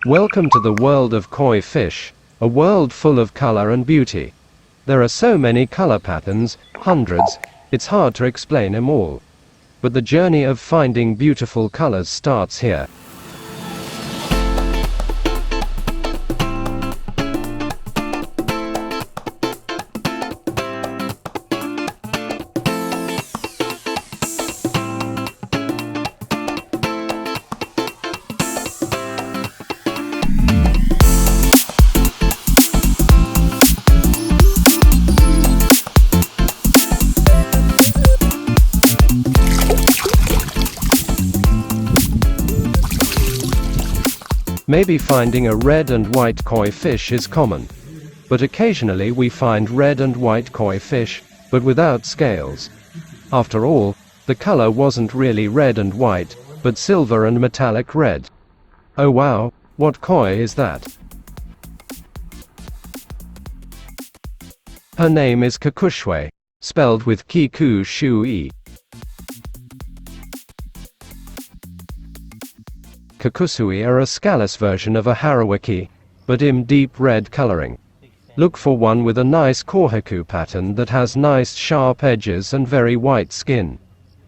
Welcome to the world of koi fish, a world full of color and beauty. There are so many color patterns, hundreds, it's hard to explain them all. But the journey of finding beautiful colors starts here. Maybe finding a red and white koi fish is common. But occasionally we find red and white koi fish, but without scales. After all, the color wasn't really red and white, but silver and metallic red. Oh wow, what koi is that? Her name is Kikusui, spelled with Kikusui. Kikusui are a scaleless version of a harawaki, but in deep red coloring. Look for one with a nice kohaku pattern that has nice sharp edges and very white skin.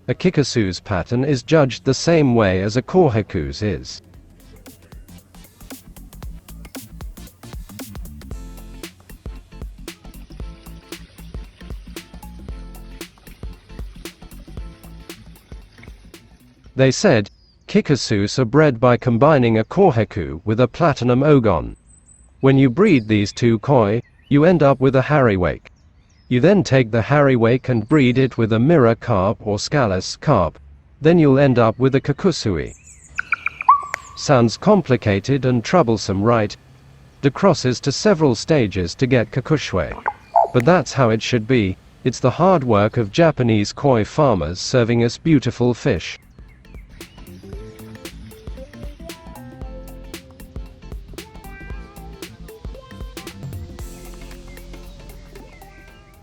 A Kikusui's pattern is judged the same way as a kohaku's is. They said, Kikusus are bred by combining a kohaku with a platinum ogon. When you breed these two koi, you end up with a harawake. You then take the harawake and breed it with a mirror carp or scaleless carp. Then you'll end up with a Kikusui. Sounds complicated and troublesome, right? The crosses to several stages to get Kikusui. But that's how it should be. It's the hard work of Japanese koi farmers serving us beautiful fish.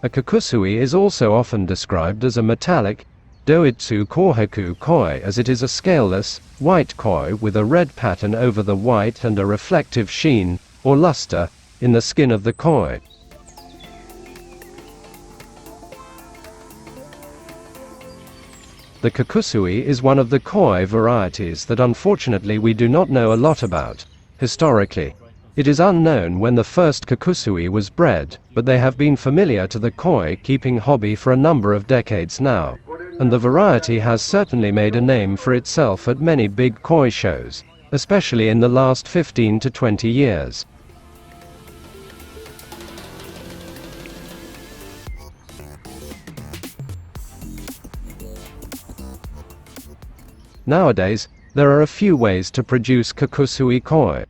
A Kikusui is also often described as a metallic, doitsu kohaku koi, as it is a scaleless, white koi with a red pattern over the white and a reflective sheen, or luster, in the skin of the koi. The Kikusui is one of the koi varieties that unfortunately we do not know a lot about. Historically, it is unknown when the first Kikusui was bred, but they have been familiar to the koi keeping hobby for a number of decades now, and the variety has certainly made a name for itself at many big koi shows, especially in the last 15 to 20 years. Nowadays, there are a few ways to produce Kikusui koi.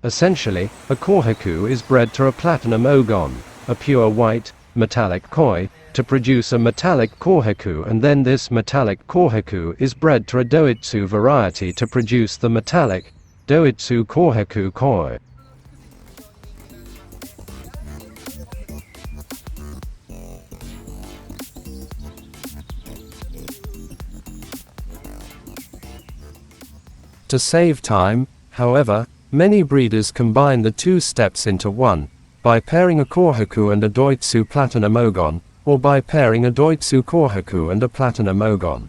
Essentially, a kohaku is bred to a platinum ogon, a pure white, metallic koi, to produce a metallic kohaku, and then this metallic kohaku is bred to a doitsu variety to produce the metallic, doitsu kohaku koi. To save time, however, many breeders combine the two steps into one, by pairing a kohaku and a doitsu platinum ogon, or by pairing a doitsu kohaku and a platinum ogon.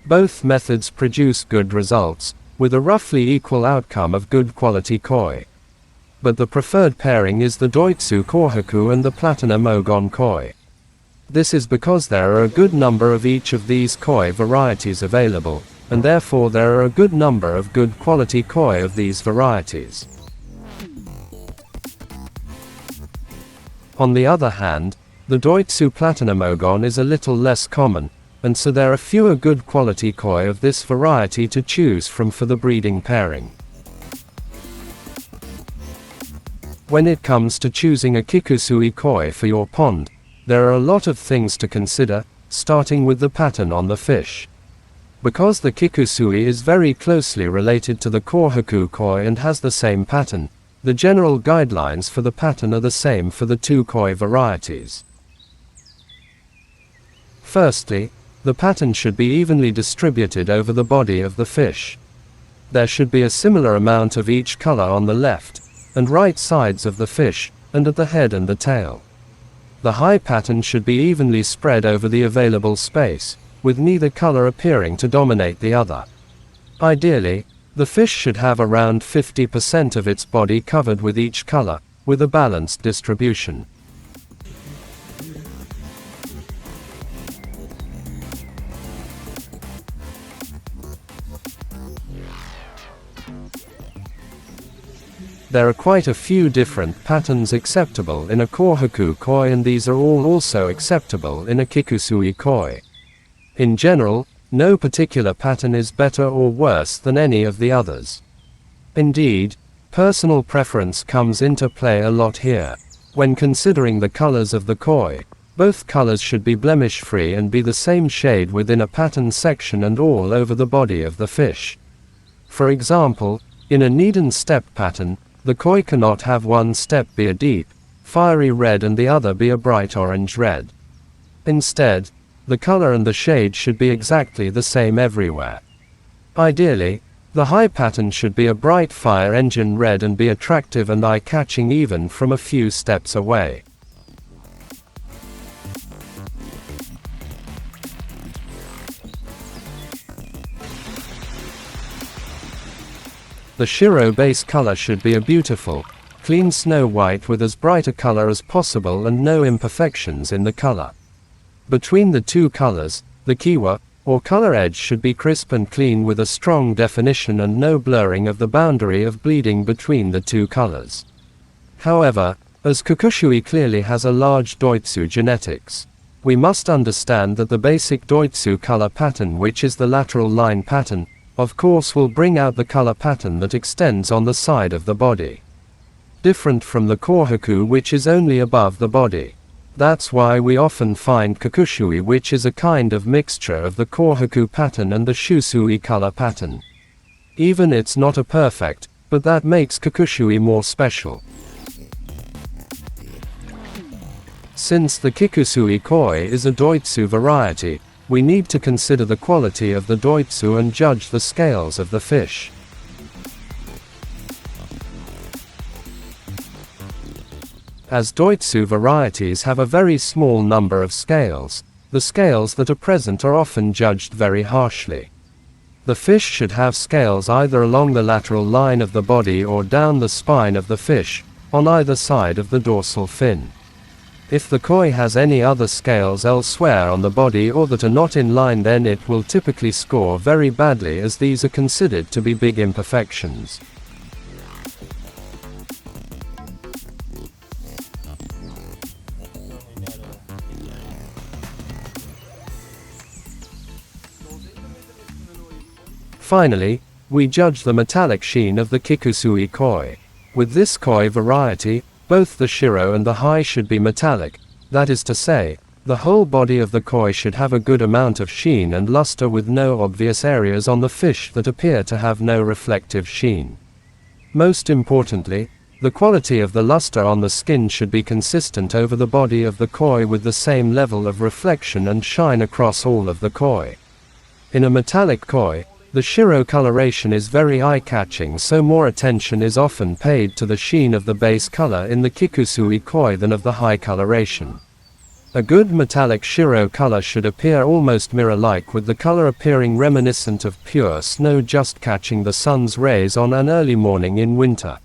Both methods produce good results, with a roughly equal outcome of good quality koi. But the preferred pairing is the doitsu kohaku and the platinum ogon koi. This is because there are a good number of each of these koi varieties available, and therefore there are a good number of good quality koi of these varieties. On the other hand, the doitsu platinum ogon is a little less common, and so there are fewer good quality koi of this variety to choose from for the breeding pairing. When it comes to choosing a Kikusui koi for your pond, there are a lot of things to consider, starting with the pattern on the fish. Because the Kikusui is very closely related to the kohaku koi and has the same pattern, the general guidelines for the pattern are the same for the two koi varieties. Firstly, the pattern should be evenly distributed over the body of the fish. There should be a similar amount of each color on the left and right sides of the fish, and at the head and the tail. The high pattern should be evenly spread over the available space, with neither color appearing to dominate the other. Ideally, the fish should have around 50% of its body covered with each color, with a balanced distribution. There are quite a few different patterns acceptable in a kohaku koi, and these are all also acceptable in a Kikusui koi. In general, no particular pattern is better or worse than any of the others. Indeed, personal preference comes into play a lot here. When considering the colors of the koi, both colors should be blemish-free and be the same shade within a pattern section and all over the body of the fish. For example, in a Needon step pattern, the koi cannot have one step be a deep, fiery red and the other be a bright orange red. Instead, the color and the shade should be exactly the same everywhere. Ideally, the high pattern should be a bright fire engine red and be attractive and eye-catching even from a few steps away. The shiro base color should be a beautiful, clean snow white with as bright a color as possible and no imperfections in the color. Between the two colors, the kiwa, or color edge, should be crisp and clean with a strong definition and no blurring of the boundary of bleeding between the two colors. However, as Kikusui clearly has a large doitsu genetics, we must understand that the basic doitsu color pattern, which is the lateral line pattern, of course will bring out the color pattern that extends on the side of the body. Different from the kohaku, which is only above the body. That's why we often find Kikusui, which is a kind of mixture of the kohaku pattern and the shusui color pattern. Even it's not a perfect, but that makes Kikusui more special. Since the Kikusui koi is a doitsu variety, we need to consider the quality of the doitsu and judge the scales of the fish. As doitsu varieties have a very small number of scales, the scales that are present are often judged very harshly. The fish should have scales either along the lateral line of the body or down the spine of the fish, on either side of the dorsal fin. If the koi has any other scales elsewhere on the body or that are not in line, then it will typically score very badly, as these are considered to be big imperfections. Finally, we judge the metallic sheen of the Kikusui koi. With this koi variety, both the shiro and the high should be metallic, that is to say, the whole body of the koi should have a good amount of sheen and luster with no obvious areas on the fish that appear to have no reflective sheen. Most importantly, the quality of the luster on the skin should be consistent over the body of the koi with the same level of reflection and shine across all of the koi. In a metallic koi, the shiro coloration is very eye-catching, so more attention is often paid to the sheen of the base color in the Kikusui koi than of the high coloration. A good metallic shiro color should appear almost mirror-like, with the color appearing reminiscent of pure snow just catching the sun's rays on an early morning in winter.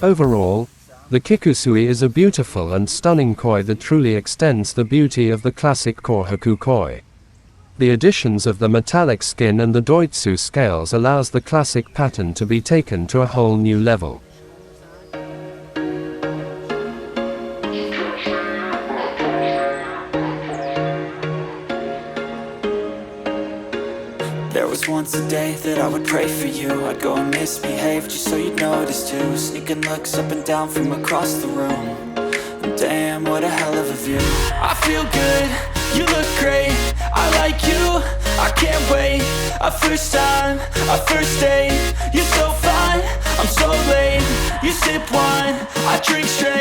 Overall, the Kikusui is a beautiful and stunning koi that truly extends the beauty of the classic kohaku koi. The additions of the metallic skin and the doitsu scales allows the classic pattern to be taken to a whole new level. There was once a day that I would pray for you. I'd go and misbehave just so you'd notice too. Sneaking looks up and down from across the room. And damn, what a hell of a view. I feel good, you look great, I like you, I can't wait. A first time, a first date, you're so fine, I'm so late. You sip wine, I drink straight